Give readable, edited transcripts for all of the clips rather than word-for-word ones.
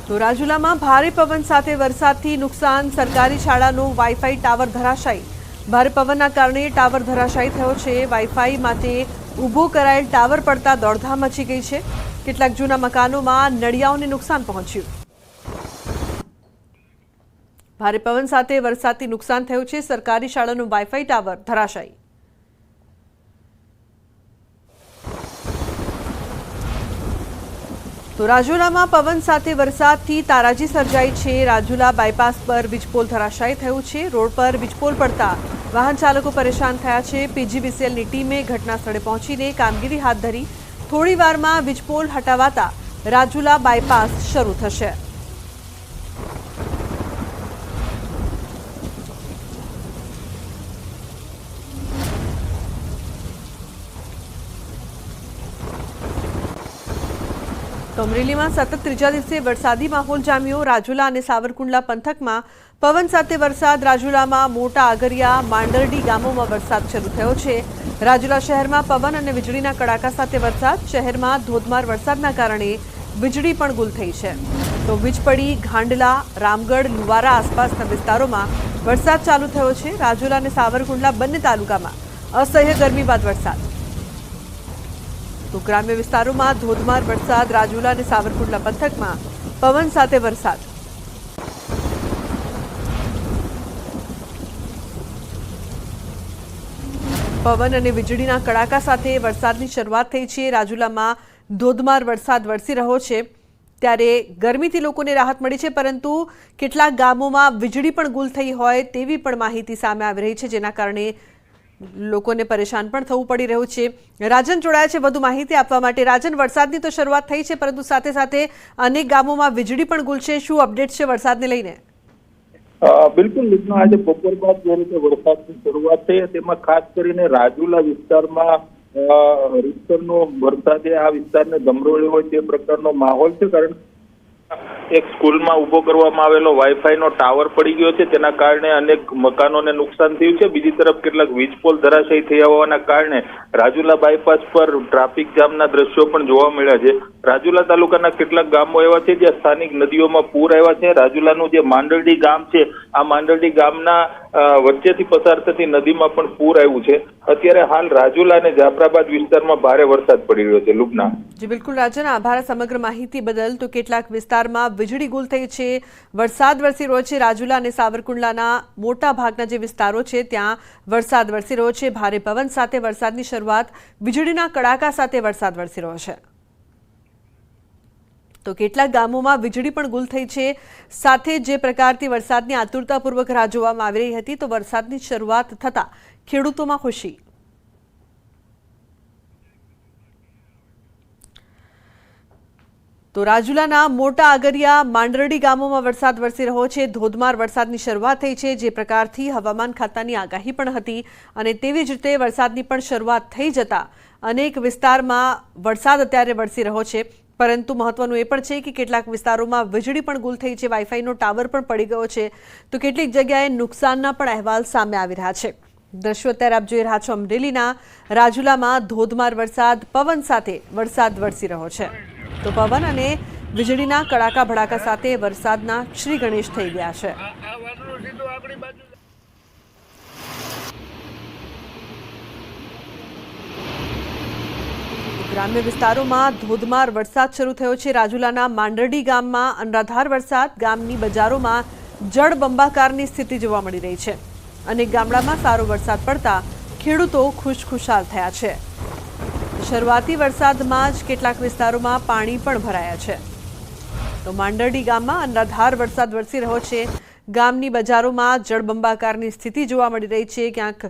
તો રાજુલામાં ભારે પવન સાથે વરસાદથી નુકસાન, સરકારી શાળાનો વાઈફાઈ ટાવર ધરાશાયી. ભારે પવનના કારણે ટાવર ધરાશાયી થયો છે. વાઈફાઈ માટે ઊભો કરાયેલ ટાવર પડતા દોડધામ મચી ગઈ છે. કેટલાક જૂના મકાનોમાં નળિયાઓને નુકસાન પહોંચ્યું. ભારે પવન સાથે વરસાદથી નુકસાન થયું છે. સરકારી શાળાનું વાઈફાઈ ટાવર ધરાશાયી. તો રાજુલામાં પવન સાથે વરસાદથી તારાજી સર્જાઈ છે. રાજુલા બાયપાસ પર વીજપોલ ધરાશાયી થયું છે. રોડ પર વીજપોલ પડતા વાહન ચાલકો પરેશાન થયા છે. પીજીવીસીએલની ટીમે ઘટના સ્થળે પહોંચીને કામગીરી હાથ ધરી. થોડી વારમાં વીજપોલ હટાવાતા રાજુલા બાયપાસ શરૂ થશે. તો અમરેલીમાં સતત ત્રીજા દિવસે વરસાદી માહોલ જામ્યો. રાજુલા અને સાવરકુંડલા પંથકમાં પવન સાથે વરસાદ. રાજુલામાં મોટા આગરિયા, માંડરડી ગામોમાં વરસાદ શરૂ થયો છે. રાજુલા શહેરમાં પવન અને વીજળીના કડાકા સાથે વરસાદ. શહેરમાં ધોધમાર વરસાદના કારણે વીજળી પણ ગુલ થઈ છે. તો વીજપડી, ઘાંડલા, રામગઢ, લુવારા આસપાસના વિસ્તારોમાં વરસાદ ચાલુ થયો છે. રાજુલા અને સાવરકુંડલા બંને તાલુકામાં અસહ્ય ગરમી બાદ વરસાદ. તો ગ્રામ્ય વિસ્તારોમાં ધોધમાર વરસાદ. રાજુલા અને સાવરકુંડલા પંથકમાં પવન સાથે વરસાદ. પવન અને વીજળીના કડાકા સાથે વરસાદની શરૂઆત થઈ છે. રાજુલામાં ધોધમાર વરસાદ વરસી રહ્યો છે. ત્યારે ગરમીથી લોકોને રાહત મળી છે, પરંતુ કેટલાક ગામોમાં વીજળી પણ ગુલ થઈ હોય તેવી પણ માહિતી સામે આવી રહી છે, જેના કારણે લોકોને પરેશાન પણ થવું પડી રહ્યું છે. રાજન જોડાયા છે વધુ માહિતી આપવા માટે. રાજન, વરસાદની તો શરૂઆત થઈ છે, પરંતુ સાથે સાથે અનેક ગામોમાં વીજળી પણ ગુલ છે. શું અપડેટ છે વરસાદને લઈને? બિલકુલ લીધનો આજે બપોર બાદ જે રીતે વરસાદની શરૂઆત થઈ તેમાં ખાસ કરીને રાજુલા વિસ્તારમાં રીતસરનો વરસાદે આ વિસ્તારને ગમરોળ્યો હોય તે પ્રકારનો માહોલ છે. કારણ એક સ્કૂલમાં ઉભો કરવામાં આવેલો વાઈફાઈનો ટાવર પડી ગયો છે, તેના કારણે અનેક મકાનોને નુકસાન થયું છે. બીજી તરફ કેટલાક વીજપોલ ધરાશાયી થયા હોવાના કારણે રાજુલા બાયપાસ પર ટ્રાફિક જામના દ્રશ્યો પણ જોવા મળ્યા છે. રાજુલા તાલુકાના કેટલાક ગામો એવા છે જ્યાં સ્થાનિક નદીઓમાં પૂર આવ્યા છે. રાજુલાનું જે માંડરડી ગામ છે, આ માંડરડી ગામના વચ્ચેથી પસાર થતી નદીમાં પણ પૂર આવ્યું છે. અત્યારે હાલ રાજુલા અને જાફરાબાદ વિસ્તારમાં ભારે વરસાદ પડી રહ્યો છે. લુબના જી બિલકુલ રાજન, આભાર સમગ્ર માહિતી બદલ. તો કેટલાક વિસ્તારમાં વીજળી ગુલ થઈ છે, વરસાદ વરસી રહ્યો છે. રાજુલા અને સાવરકુંડલાના મોટા ભાગના જે વિસ્તારો છે ત્યાં વરસાદ વરસી રહ્યો છે. ભારે પવન સાથે વરસાદની શરૂઆત, વીજળીના કડાકા સાથે વરસાદ વરસી રહ્યો છે. તો કેટલાક ગામોમાં વીજળી પણ ગુલ થઈ છે. સાથે જે પ્રકારથી વરસાદની આતુરતાપૂર્વક રાહ જોવામાં આવી રહી હતી, તો વરસાદની શરૂઆત થતાં ખેડૂતોમાં ખુશી. તો રાજુલાના મોટા આગરિયા, માંડરડી ગામોમાં વરસાદ વરસી રહ્યો છે. ધોધમાર વરસાદની શરૂઆત થઈ છે. જે પ્રકારથી હવામાન ખાતાની આગાહી પણ હતી અને તેવી જ રીતે વરસાદની પણ શરૂઆત થઈ જતા અનેક વિસ્તારમાં વરસાદ અત્યારે વરસી રહ્યો છે. પરંતુ મહત્વનું એ પણ છે કે કેટલાક વિસ્તારોમાં વીજળી પણ ગુલ થઈ છે, વાઈફાઈનો ટાવર પણ પડી ગયો છે. તો કેટલીક જગ્યાએ નુકસાનના પણ અહેવાલ સામે આવી રહ્યા છે. દ્રશ્યો અત્યારે આપ જોઈ રહ્યા છો અમરેલીના. રાજુલામાં ધોધમાર વરસાદ, પવન સાથે વરસાદ વરસી રહ્યો છે. તો પવન અને વીજળીના કડાકા ભડાકા સાથે વરસાદના શ્રી ગણેશ થઈ ગયા છે. ગ્રામ્ય વિસ્તારોમાં ધોધમાર વરસાદ શરૂ થયો છે. રાજુલાના માંડરડી ગામમાં અનરાધાર વરસાદ. ગામની બજારોમાં જળબંબાકારની સ્થિતિ જોવા મળી રહી છે. અનેક ગામડામાં સારો વરસાદ પડતા ખેડૂતો ખુશખુશાલ થયા છે. શરૂઆતી વરસાદમાં જ કેટલાક વિસ્તારોમાં પાણી પણ ભરાયા છે. તો માંડરડી ગામમાં અનરાધાર વરસાદ વરસી રહ્યો છે. ગામની બજારોમાં જળબંબાકારની સ્થિતિ જોવા મળી રહી છે. ક્યાંક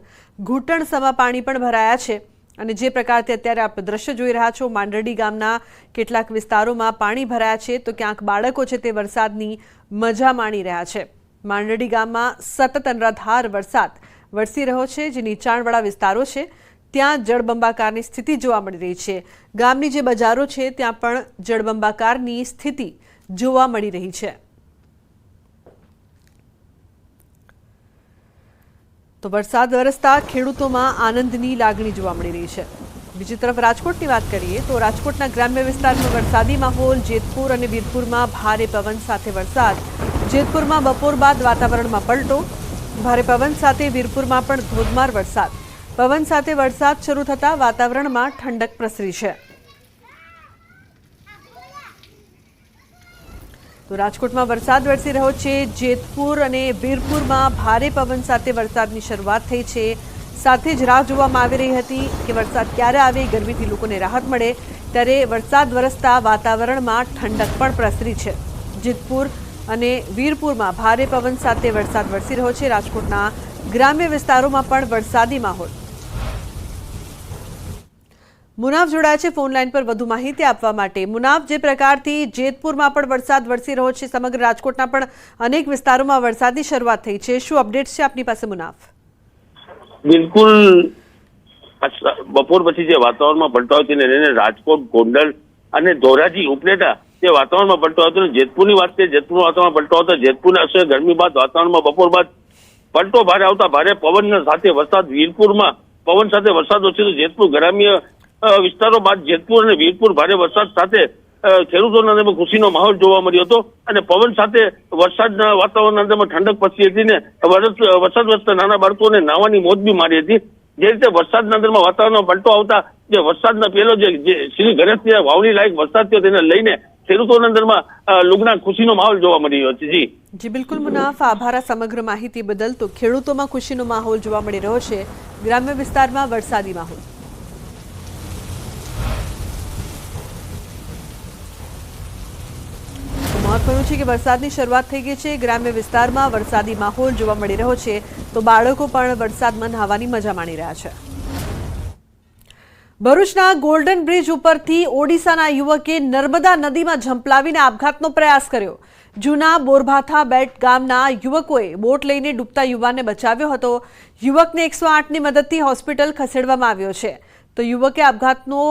ઘૂંટણસમા પાણી પણ ભરાયા છે. અને જે પ્રકારથી અત્યારે આપ દ્રશ્ય જોઈ રહ્યા છો, માંડરડી ગામના કેટલાક વિસ્તારોમાં પાણી ભરાયા છે. તો ક્યાંક બાળકો છે તે વરસાદની મજા માણી રહ્યા છે. માંડરડી ગામમાં સતત અનરાધાર વરસાદ વરસી રહ્યો છે. જે નીચાણવાળા વિસ્તારો છે ત્યાં જળબંબાકારની સ્થિતિ જોવા મળી રહી છે. ગામની જે બજારો છે ત્યાં પણ જળબંબાકારની સ્થિતિ જોવા મળી રહી છે. તો વરસાદ વરસતા ખેડૂતોમાં આનંદની લાગણી જોવા મળી રહી છે. બીજી તરફ રાજકોટની વાત કરીએ તો રાજકોટના ગ્રામ્ય વિસ્તારમાં વરસાદી માહોલ। જેતપુર અને વીરપુરમાં ભારે પવન સાથે વરસાદ। જેતપુરમાં બપોર બાદ વાતાવરણમાં પલટો। ભારે પવન સાથે વીરપુરમાં પણ ધોધમાર વરસાદ। પવન સાથે વરસાદ શરૂ થતાં વાતાવરણમાં ઠંડક પ્રસરી છે। તો રાજકોટમાં વરસાદ વરસી રહ્યો છે। જેતપુર અને વીરપુરમાં ભારે પવન સાથે વરસાદની શરૂઆત થઈ છે। સાથે જ રાહ જોવામાં આવી રહી હતી કે વરસાદ ક્યારે આવે, ગરમીથી લોકોને રાહત મળે, ત્યારે વરસાદ વરસતા વાતાવરણમાં ઠંડક પણ પ્રસરી છે। જેતપુર અને વીરપુરમાં ભારે પવન સાથે વરસાદ વરસી રહ્યો છે। રાજકોટના ગ્રામ્ય વિસ્તારોમાં પણ વરસાદી માહોલ। મુનાફ જોડાયા છે ફોન લાઈન પર વધુ માહિતી આપવા માટે। મુનાફ, જે પ્રકારથી જેતપુરમાં પણ વરસાદ વરસી રહ્યો છે, સમગ્ર રાજકોટના પણ અનેક વિસ્તારોમાં વરસાદની શરૂઆત થઈ છે, શું અપડેટ છે આપની પાસે મુનાફ? બિલકુલ, બપોર પછી જે વાતાવરણમાં પલટો તેને લઈને રાજકોટ, ગોંડલ અને ધોરાજી ઉપલેટા જે વાતાવરણમાં પલટો હતો, જેતપુરની વાત કરીએ, જેતપુર વાતાવરણ પલટો હતો। જેતપુરને અસર ગરમી બાદ વાતાવરણમાં બપોર બાદ પલટો ભારે આવતા ભારે પવન સાથે વરસાદ। વીરપુરમાં પવન સાથે વરસાદ વરસ્યો તો જેતપુર ગ્રામ્ય વિસ્તારો બાદ જેતપુર અને વીરપુર ભારે વરસાદ સાથે ખેડૂતોના અંદરમાં ખુશીનો માહોલ જોવા મળ્યો હતો અને પવન સાથે વરસાદના વાતાવરણના અંદરમાં ઠંડક પસરી હતી ને વરસાદ વરસતા નાના બાળકોને નાહવાની મોજ બી મારી હતી। જે રીતે વરસાદના અંદરમાં વાતાવરણમાં પલટો આવતા જે વરસાદના પહેલો જે શ્રી ગણેશ વાવણી લાયક વરસાદ થયો તેને લઈને ખેડૂતોના અંદરમાં લુગના ખુશીનો માહોલ જોવા મળી રહ્યો છે। જી બિલકુલ મુનાફ, આભાર સમગ્ર માહિતી બદલ। તો ખેડૂતોમાં ખુશીનો માહોલ જોવા મળી રહ્યો છે, ગ્રામ્ય વિસ્તારમાં વરસાદી માહોલ। મહત્વનું છે કે વરસાદની શરૂઆત થઈ ગઈ છે, ગ્રામ્ય વિસ્તારમાં વરસાદી માહોલ જોવા મળી રહ્યો છે, તો બાળકો પણ વરસાદમાં નહાવાની મજા માણી રહ્યા છે। ભરૂચના ગોલ્ડન બ્રિજ ઉપરથી ઓડિશાના યુવકે નર્મદા નદીમાં ઝંપલાવીને આપઘાતનો પ્રયાસ કર્યો। જૂના બોરભાથા બેટ ગામના યુવકોએ બોટ લઈને ડૂબતા યુવાનને બચાવ્યો હતો। યુવકને 108ની મદદથી હોસ્પિટલ ખસેડવામાં આવ્યો છે। તો યુવકે આપઘાતનો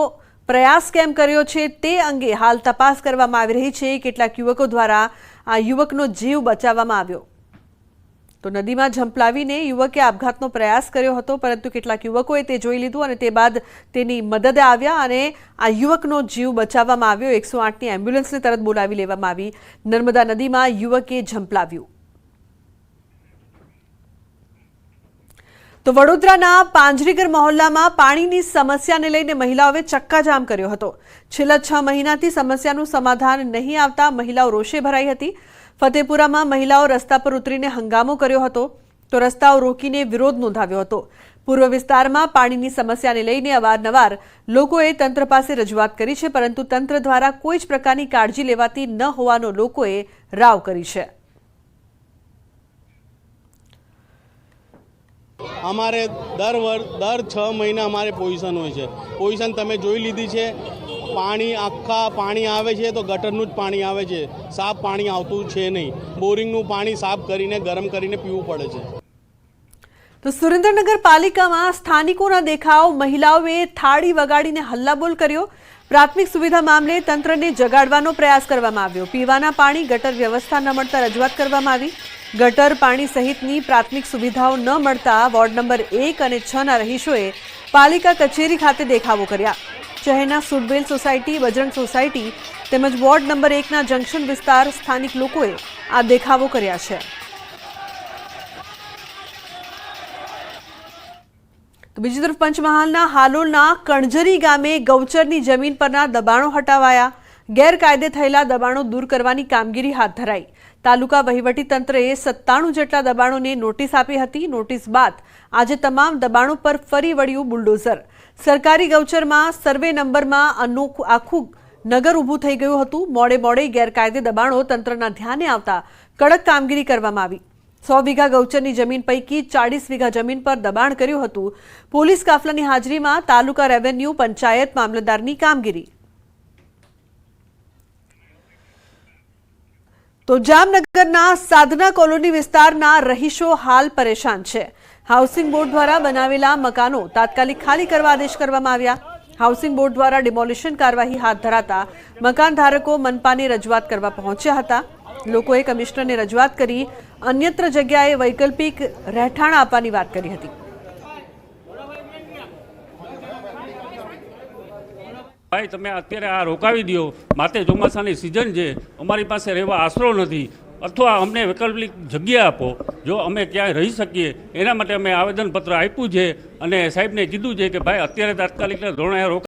પ્રયાસ કેમ કર્યો છે તે અંગે હાલ તપાસ કરવામાં આવી રહી છે। કેટલાક યુવકો દ્વારા આ યુવકનો જીવ બચાવવામાં આવ્યો। તો નદીમાં ઝંપલાવીને યુવકે આપઘાતનો પ્રયાસ કર્યો હતો, પરંતુ કેટલાક યુવકોએ તે જોઈ લીધું અને તે બાદ તેની મદદે આવ્યા અને આ યુવકનો જીવ બચાવવામાં આવ્યો। 108ની એમ્બ્યુલન્સને તરત બોલાવી લેવામાં આવી। નર્મદા નદીમાં યુવકે ઝંપલાવ્યું। તો વડોદરાના પાંજરીગર મહોલ્લામાં પાણીની સમસ્યાને લઈને મહિલાઓએ ચક્કાજામ કર્યો હતો। છેલ્લા 6 મહિનાથી સમસ્યાનું સમાધાન નહીં આવતા મહિલાઓ રોષે ભરાઈ હતી। ફતેપુરામાં મહિલાઓ રસ્તા પર ઉતરીને હંગામો કર્યો હતો, તો રસ્તાઓ રોકીને વિરોધ નોંધાવ્યો હતો। પૂર્વ વિસ્તારમાં પાણીની સમસ્યાને લઈને અવારનવાર લોકોએ તંત્ર પાસે રજૂઆત કરી છે, પરંતુ તંત્ર દ્વારા કોઈ જ પ્રકારની કાળજી લેવાતી ન હોવાનો લોકોએ રાવ કરી છે। અમારે દર 6 મહિના અમારે પોઝિશન હોય છે। પોઝિશન તમે જોઈ લીધી છે। પાણી આવે છે તો ગટરનું જ પાણી આવે છે, સાફ પાણી આવતું છે નહીં। બોરિંગનું પાણી સાફ કરીને ગરમ કરીને પીવું પડે છે। તો સુરેન્દ્રનગર પાલિકામાં સ્થાનિકોના દેખાવ, મહિલાઓએ થાળી વગાડીને હલ્લાબોલ કર્યો। પ્રાથમિક સુવિધા મામલે તંત્રને જગાડવાનો પ્રયાસ કરવામાં આવ્યો। પીવાના પાણી, ગટર વ્યવસ્થા ન મળતા રજૂઆત કરવામાં આવી। ગટર પાણી સહિતની પ્રાથમિક સુવિધાઓ ન મળતા વોર્ડ નંબર 1 અને 6ના રહીશોએ પાલિકા કચેરી ખાતે દેખાવો કર્યા। શહેરના સુડબેલ સોસાયટી, બજરંગ સોસાયટી તેમજ વોર્ડ નંબર 1ના જંકશન વિસ્તાર સ્થાનિક લોકોએ આ દેખાવો કર્યા છે। તો બીજી તરફ પંચમહાલના હાલોલના કણજરી ગામે ગૌચરની જમીન પરના દબાણો હટાવાયા। ગેરકાયદે થયેલા દબાણો દૂર કરવાની કામગીરી હાથ ધરાઈ। તાલુકા વહીવટીતંત્રએ 97 જેટલા દબાણોને નોટિસ આપી હતી। નોટિસ બાદ આજે તમામ દબાણો પર ફરી વળ્યું બુલડોઝર। સરકારી ગૌચરમાં સર્વે નંબરમાં આખું નગર ઊભું થઈ ગયું હતું। મોડે ગેરકાયદે દબાણો તંત્રના ધ્યાને આવતા કડક કામગીરી કરવામાં આવી। 100 વીઘા ગૌચરની જમીન પૈકી 40 વીઘા જમીન પર દબાણ કર્યું હતું। પોલીસ કાફલાની હાજરીમાં તાલુકા રેવન્યુ, પંચાયત, મામલતદારની કામગીરી। તો જામનગરના સાધના કોલોની વિસ્તારના રહીશો હાલ પરેશાન છે। હાઉસિંગ બોર્ડ દ્વારા બનાવેલા મકાનો તાત્કાલિક ખાલી કરવા આદેશ કરવામાં આવ્યા। હાઉસિંગ બોર્ડ દ્વારા ડિમોલિશન કાર્યવાહી હાથ ધરાતા મકાન ધારકો મનપાને રજૂઆત કરવા પહોંચ્યા હતા। લોકોએ કમિશનરને રજૂઆત કરી અન્યત્ર જગ્યાએ વૈકલ્પિક રહેઠાણ આપવાની વાત કરી હતી। ભાઈ તમે અત્યારે આ રોકાવી દો, માથે ચોમાસાની સિઝન છે, અમારી પાસે રહેવા આશરો નથી, અથવા અમને વૈકલ્પિક જગ્યા આપો, જો અમે ક્યાંય રહી શકીએ એના માટે અમે આવેદનપત્ર આપ્યું છે અને સાહેબને કીધું છે કે ભાઈ અત્યારે તાત્કાલિક ધોરણે